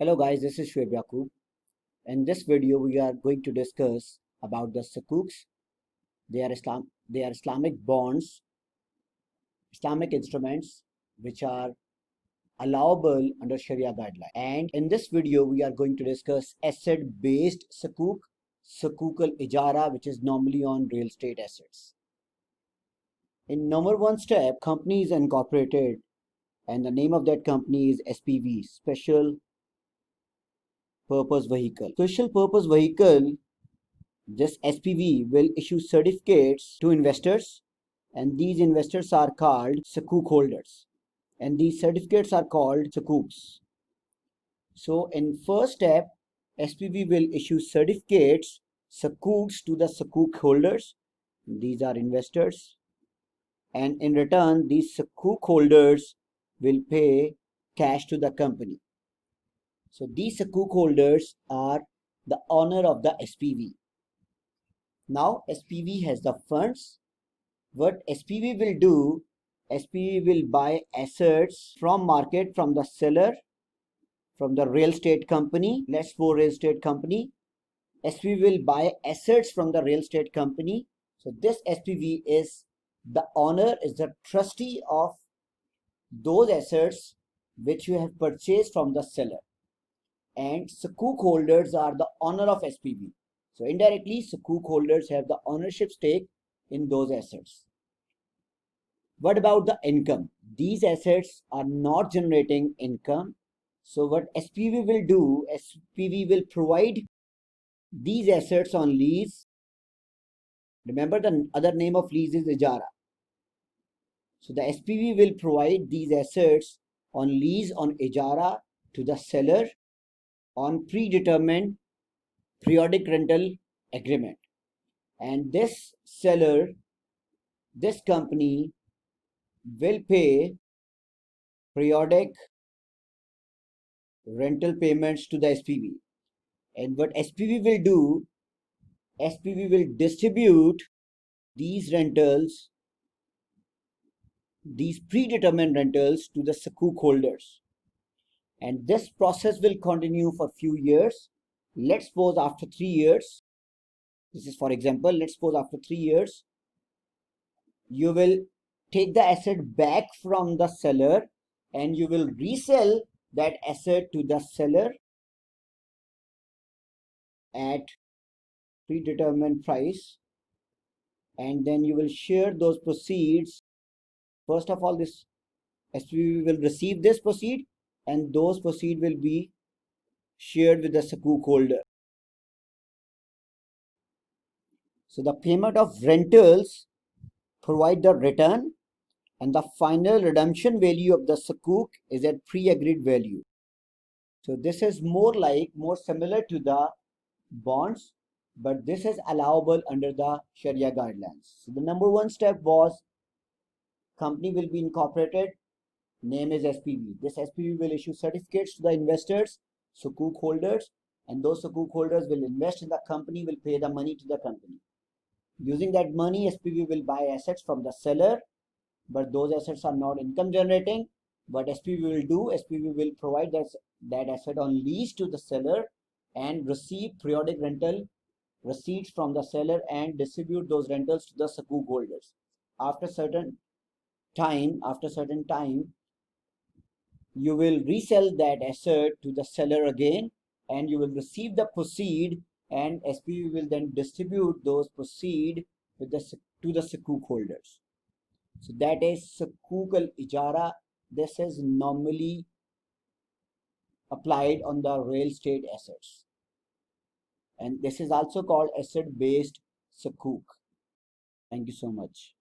Hello guys, this is Shoaib Yaqub. In this video, we are going to discuss about the Sukuks. They are Islamic bonds, Islamic instruments which are allowable under Sharia guidelines. And in this video, we are going to discuss asset-based Sukuk, Sukuk al-Ijara, which is normally on real estate assets. In number one step, company is incorporated, and the name of that company is SPV, Special Purpose Vehicle. Special Purpose Vehicle, this SPV will issue certificates to investors, and these investors are called Sukuk holders, and these certificates are called Sukuks. So in first step, SPV will issue certificates, Sukuks, to the Sukuk holders. These are investors, and in return these Sukuk holders will pay cash to the company. So these Sukuk holders are the owner of the SPV. Now SPV has the funds. What SPV will do, SPV will buy assets from market, from the seller, from the real estate company. Let's for real estate company. SPV will buy assets from the real estate company. So this SPV is the owner, is the trustee of those assets which you have purchased from the seller. And Sukuk holders are the owner of SPV. So indirectly, Sukuk holders have the ownership stake in those assets. What about the income? These assets are not generating income. So what SPV will do, SPV will provide these assets on lease. Remember, the other name of lease is Ijara. So the SPV will provide these assets on lease, on Ijara, to the seller on predetermined periodic rental agreement. And this seller, this company, will pay periodic rental payments to the SPV. And what SPV will do, SPV will distribute these rentals, these predetermined rentals, to the Sukuk holders. And this process will continue for few years. Let's suppose after 3 years, this is for example, let's suppose after 3 years, you will take the asset back from the seller and you will resell that asset to the seller at predetermined price, and then you will share those proceeds. First of all, this SPV will receive this proceed, and those proceeds will be shared with the Sukuk holder. So the payment of rentals provide the return, and the final redemption value of the Sukuk is at pre-agreed value. So this is more similar to the bonds, but this is allowable under the Sharia guidelines. So the number one step was company will be incorporated, name is SPV. This SPV will issue certificates to the investors, Sukuk holders, and those Sukuk holders will invest in the company, will pay the money to the company. Using that money, SPV will buy assets from the seller, but those assets are not income generating. What SPV will do, SPV will provide that asset on lease to the seller and receive periodic rental receipts from the seller and distribute those rentals to the Sukuk holders. After certain time, you will resell that asset to the seller again, and you will receive the proceed, and SPV will then distribute those proceed to the Sukuk holders. So that is Sukuk al-Ijara. This is normally applied on the real estate assets, and this is also called asset-based Sukuk. Thank you so much.